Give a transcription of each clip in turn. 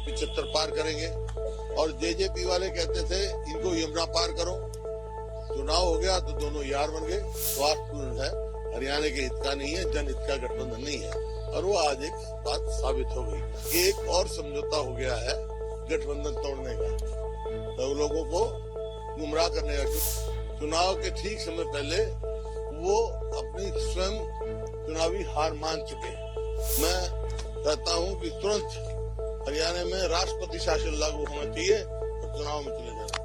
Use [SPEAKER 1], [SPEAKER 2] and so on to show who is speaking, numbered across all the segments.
[SPEAKER 1] 75 पार करेंगे। और जेजेपी वाले कहते थे इनको यमुना पार करो। चुनाव हो गया तो दोनों यार बन गए। स्वार्थपूर्ण है, हरियाणा के हित का नहीं है, जनहित का गठबंधन नहीं है। और वो आज एक बात साबित हो गई। एक और समझौता हो गया है गठबंधन तोड़ने का, तो लोगों को गुमराह करने का। चुनाव के ठीक समय पहले वो अपनी स्वयं चुनावी हार मान चुके हैं। मैं कहता हूं कि तुरंत हरियाणा में राष्ट्रपति शासन लागू होना चाहिए और चुनाव में चले जाना।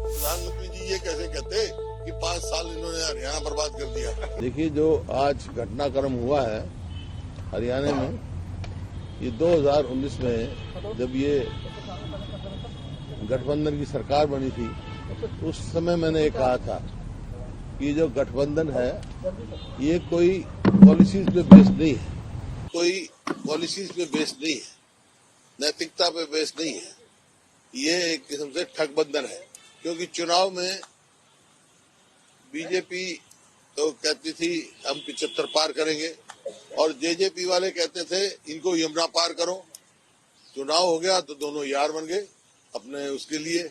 [SPEAKER 1] प्रधानमंत्री जी ये कैसे कहते कि 5 साल इन्होंने हरियाणा बर्बाद कर दिया। देखिए, जो आज घटनाक्रम हुआ है हरियाणा में, ये 2019 में जब ये गठबंधन की सरकार बनी थी, उस समय मैंने ये कहा था कि जो गठबंधन है ये कोई पॉलिसीज पे बेस्ड नहीं है, कोई पॉलिसीज पे बेस्ड नहीं है, नैतिकता पे बेस्ड नहीं है। ये एक किस्म से ठगबंधन है। क्योंकि चुनाव में बीजेपी तो कहती थी हम 75 पार करेंगे, और जेजेपी वाले कहते थे इनको यमुना पार करो। चुनाव हो गया तो दोनों यार बन गए अपने उसके लिए,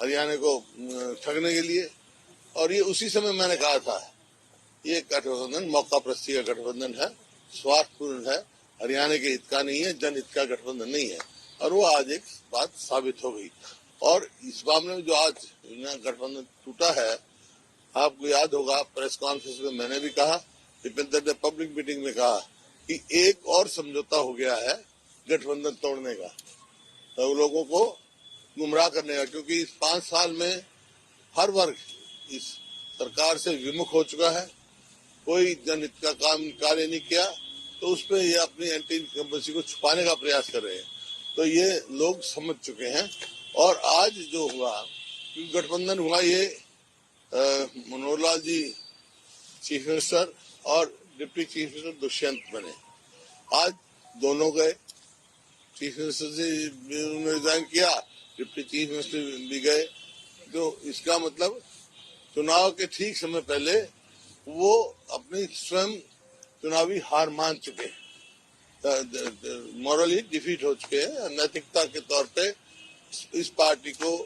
[SPEAKER 1] हरियाणा को ठगने के लिए। और ये उसी समय मैंने कहा था ये गठबंधन मौकापरस्ती का गठबंधन है, स्वार्थपूर्ण है, हरियाणा के हित का नहीं है, जनहित का गठबंधन नहीं है। और वो आज एक बात साबित हो गई। और इस मामले में जो आज गठबंधन टूटा है, आपको याद होगा प्रेस कॉन्फ्रेंस में मैंने भी कहा, दीपेंद्र ने पब्लिक मीटिंग में कहा कि एक और समझौता हो गया है गठबंधन तोड़ने का, तो लोगों को गुमराह करने का। क्योंकि इस 5 साल में हर वर्ग इस सरकार से विमुख हो चुका है, कोई जनहित का काम कार्य नहीं किया, तो उसमें ये अपनी एंटी इनकम्बेंसी को छुपाने का प्रयास कर रहे हैं। तो ये लोग समझ चुके हैं। और आज जो हुआ गठबंधन हुआ, ये मनोहर लाल जी चीफ मिनिस्टर और डिप्टी चीफ मिनिस्टर दुष्यंत बने। आज दोनों गए, चीफ मिनिस्टर से रिजाइन किया, डिप्टी चीफ मिनिस्टर भी गए। तो इसका मतलब चुनाव के ठीक समय पहले वो अपनी स्वयं चुनावी हार मान चुके हैं, मॉरली डिफीट हो चुके हैं। नैतिकता के तौर पे इस पार्टी को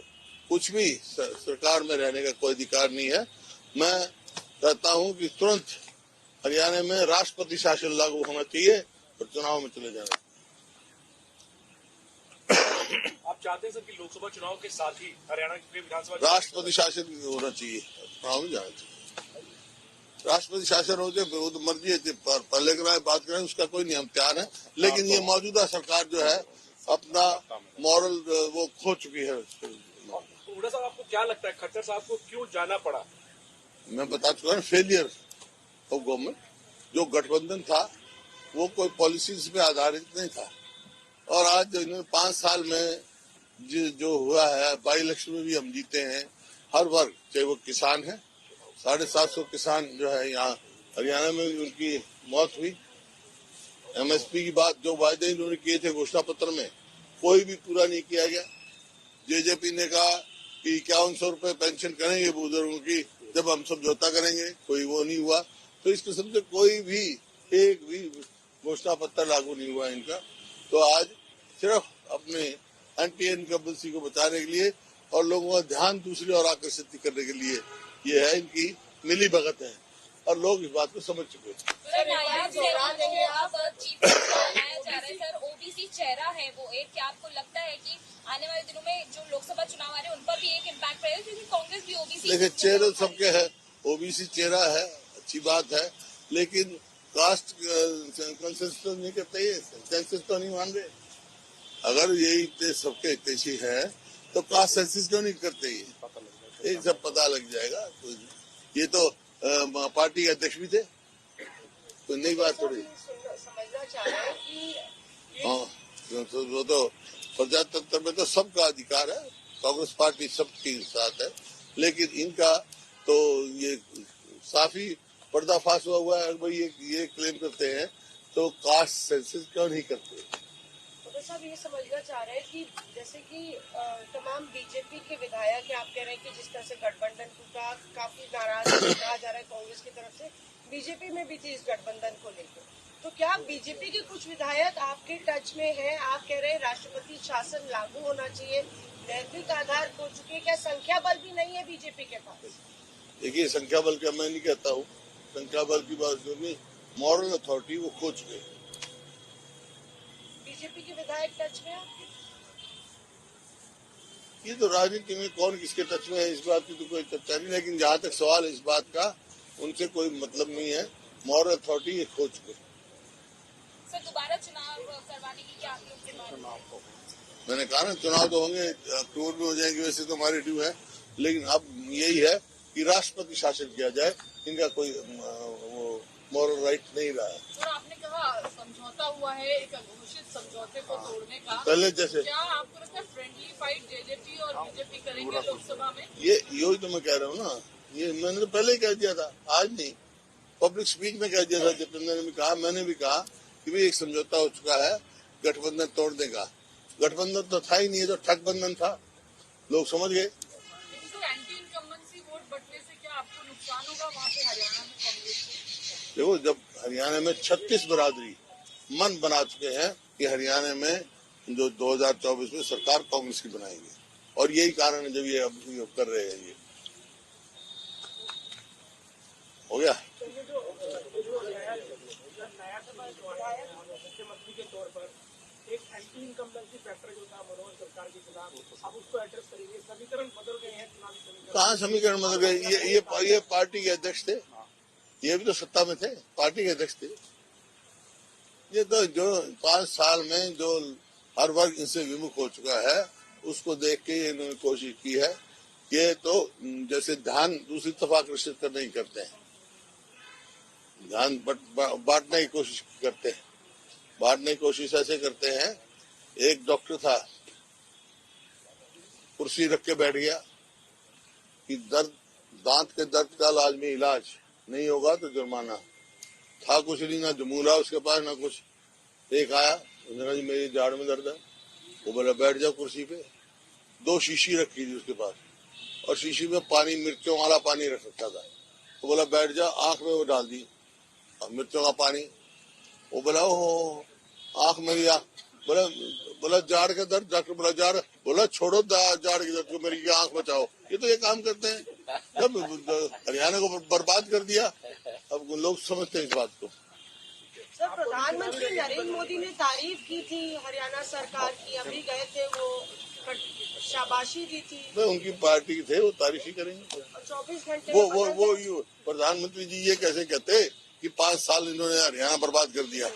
[SPEAKER 1] कुछ भी सरकार में रहने का कोई अधिकार नहीं है। मैं कहता हूं कि तुरंत हरियाणा में राष्ट्रपति शासन लागू होना चाहिए और चुनाव में चले जाना।
[SPEAKER 2] आप चाहते हैं सर कि लोकसभा चुनाव के साथ ही हरियाणा के विधानसभा
[SPEAKER 1] राष्ट्रपति शासन होना चाहिए, चुनाव में जाना चाहिए। राष्ट्रपति शासन हो जाए वो तो मर्जी है, पहले कराए बात करें, उसका कोई नियम तैयार है। लेकिन ये मौजूदा सरकार जो है अपना मॉरल वो खो चुकी है।
[SPEAKER 2] हुड्डा साहब, आपको क्या लगता है खट्टर साहब को क्यों जाना पड़ा?
[SPEAKER 1] मैं बता चुका हूँ, फेलियर ऑफ गवर्नमेंट। जो गठबंधन था वो कोई पॉलिसीज पे आधारित नहीं था। और आज जो इन्होंने 5 साल में जो हुआ है, बाई इलेक्शन में भी हम जीते हैं। हर वर्ग, चाहे वो किसान है, 750 किसान जो है यहाँ हरियाणा में उनकी मौत हुई। एमएसपी की बात, जो वायदे इन्होंने किए थे घोषणा पत्र में, कोई भी पूरा नहीं किया गया। जेजेपी ने कहा कि 5100 रुपए पेंशन करेंगे बुजुर्गों की जब हम समझौता करेंगे, कोई वो नहीं हुआ। तो इस किस्म से कोई भी एक भी घोषणा पत्र लागू नहीं हुआ इनका। तो आज सिर्फ अपने एंटी इनकम्बेंसी को बचाने के लिए और लोगों का ध्यान दूसरी ओर आकर्षित करने के लिए ये है इनकी मिली भगत है, और लोग इस बात को समझ चुके हैं।
[SPEAKER 3] ओबीसी चेहरा है वो एक, क्या आपको लगता है कि आने वाले दिनों में जो लोकसभा चुनाव आ रहे हैं उन पर भी एक इम्पैक्ट पड़ेगा? क्योंकि कांग्रेस भी ओबीसी,
[SPEAKER 1] देखिए चेहरे सबके है, ओबीसी चेहरा है, अच्छी बात है, लेकिन कास्ट कंसेंसस तो नहीं करते, सेंसस तो नहीं मान रहे। अगर यही सबके हितैषी है तो कास्ट सेंसस क्यों नहीं करते? ये सब पता लग जाएगा। तो ये तो पार्टी के अध्यक्ष भी थे, तो नई बात थोड़ी।
[SPEAKER 4] समझना चाह रहे हैं कि
[SPEAKER 1] हाँ, वो तो प्रजातंत्र में तो सबका अधिकार है, कांग्रेस पार्टी सबके साथ है, लेकिन इनका तो ये काफी पर्दाफाश हुआ है। भाई ये क्लेम करते हैं तो कास्ट सेंसस क्यों नहीं करते?
[SPEAKER 4] तो साहब ये समझना चाह रहे हैं कि जैसे कि तमाम बीजेपी के विधायक आप कह रहे हैं कि जिस तरह से गठबंधन टूटा, काफी नाराज कहा जा रहा है कांग्रेस की तरफ से, बीजेपी में भी थी इस गठबंधन को लेकर। तो क्या बीजेपी के कुछ विधायक आपके टच में है? आप कह रहे हैं राष्ट्रपति शासन लागू होना चाहिए, नैतिक आधार खो चुके, क्या संख्या बल भी नहीं है बीजेपी के पास?
[SPEAKER 1] देखिए, संख्या बल का मैं नहीं कहता हूँ, संख्या बल की बात जो नहीं, मॉरल अथॉरिटी वो खो चुके।
[SPEAKER 4] बीजेपी के विधायक टच में आपके?
[SPEAKER 1] ये तो राजनीति में कौन किसके टच में है इस बात की तो कोई चर्चा नहीं, लेकिन जहाँ तक सवाल है इस बात का, उनसे कोई मतलब नहीं है। मॉरल अथॉरिटी ये खो चुके।
[SPEAKER 3] सर दोबारा चुनाव करवाने की क्या आप लोग की बात?
[SPEAKER 1] मैंने कहा ना, चुनाव तो होंगे, अक्टूबर में हो जाएंगे, वैसे तो हमारी ड्यू है, लेकिन अब यही है कि राष्ट्रपति शासन किया जाए, इनका कोई वो मॉरल राइट नहीं रहा है।
[SPEAKER 5] सर आपने कहा समझौता हुआ है, एक घोषित समझौते को तोड़ने का,
[SPEAKER 1] पहले जैसे
[SPEAKER 5] क्या आपको लगता है फ्रेंडली फाइट जेजेपी और बीजेपी करेंगे लोकसभा में?
[SPEAKER 1] यही तो मैं कह रहा हूँ ना, ये मैंने तो पहले ही कह दिया था, आज नहीं, पब्लिक स्पीच में कह दिया था। जितेंद्र ने भी कहा, मैंने भी कहा कि भाई एक समझौता हो चुका है गठबंधन तोड़ने का। गठबंधन तो था ही नहीं, है तो ठगबंधन था, लोग समझ गए।
[SPEAKER 5] लेकिन सर एंटी इनकम्बेंसी वोट बटने से क्या आपको नुकसान होगा वहाँ पे हरियाणा में कांग्रेस को?
[SPEAKER 1] देखो, जब हरियाणा में 36 बरादरी मन बना चुके हैं कि हरियाणा में जो 2024 में सरकार कांग्रेस की बनाएंगे, और यही कारण है जब ये अब कर रहे हैं। ये हो गया।
[SPEAKER 2] तो ये जो नया मुख्यमंत्री के तौर पर एक एंटी इनकम्बेंसी फैक्टर जो था मनोहर सरकार के खिलाफ, अब उसको एड्रेस करेंगे। समीकरण बदल गए हैं, चुनावी समीकरण
[SPEAKER 1] कहाँ समीकरण बदल गए? ये पार्टी के अध्यक्ष थे, ये भी तो सत्ता में थे, पार्टी के अध्यक्ष थे। ये तो जो 5 साल में जो हर वर्ग इनसे विमुख हो चुका है, उसको देख के इन्होंने कोशिश की है। ये तो जैसे ध्यान दूसरी तरफ आकर्षित करने की करते हैं, ध्यान बांटने की कोशिश करते हैं। बांटने की कोशिश ऐसे करते हैं, एक डॉक्टर था, कुर्सी रख के बैठ गया कि दांत के दर्द का लाजमी इलाज नहीं होगा तो जुर्माना। था कुछ नहीं, ना जमूला उसके पास, ना कुछ। एक आया, उसने कहा जी मेरी जाड़ में दर्द है। वो बोला बैठ जाओ कुर्सी पे। 2 शीशी रखी थी उसके पास, और शीशी में पानी, मिर्चों वाला पानी रख रखा था। वो बोला बैठ जाओ, आंख में वो डाल दी मिर्चों का पानी। वो बोला ओहो आंख मेरी, बोला जाड़ का दर्द। डॉक्टर बोला जाड़, बोला छोड़ो जाड़ की दर्द को, मेरी आंख बचाओ। ये तो ये काम करते हैं। जब हरियाणा को बर्बाद कर दिया, अब लोग समझते हैं इस बात को।
[SPEAKER 4] सर प्रधानमंत्री नरेंद्र मोदी ने तारीफ की थी हरियाणा सरकार की, अभी गए थे, वो शाबाशी दी थी।
[SPEAKER 1] तो उनकी पार्टी थे, वो तारीफ ही करेंगे।
[SPEAKER 4] 24 घंटे
[SPEAKER 1] वो प्रधानमंत्री जी ये कैसे कहते कि 5 साल इन्होंने हरियाणा बर्बाद कर दिया।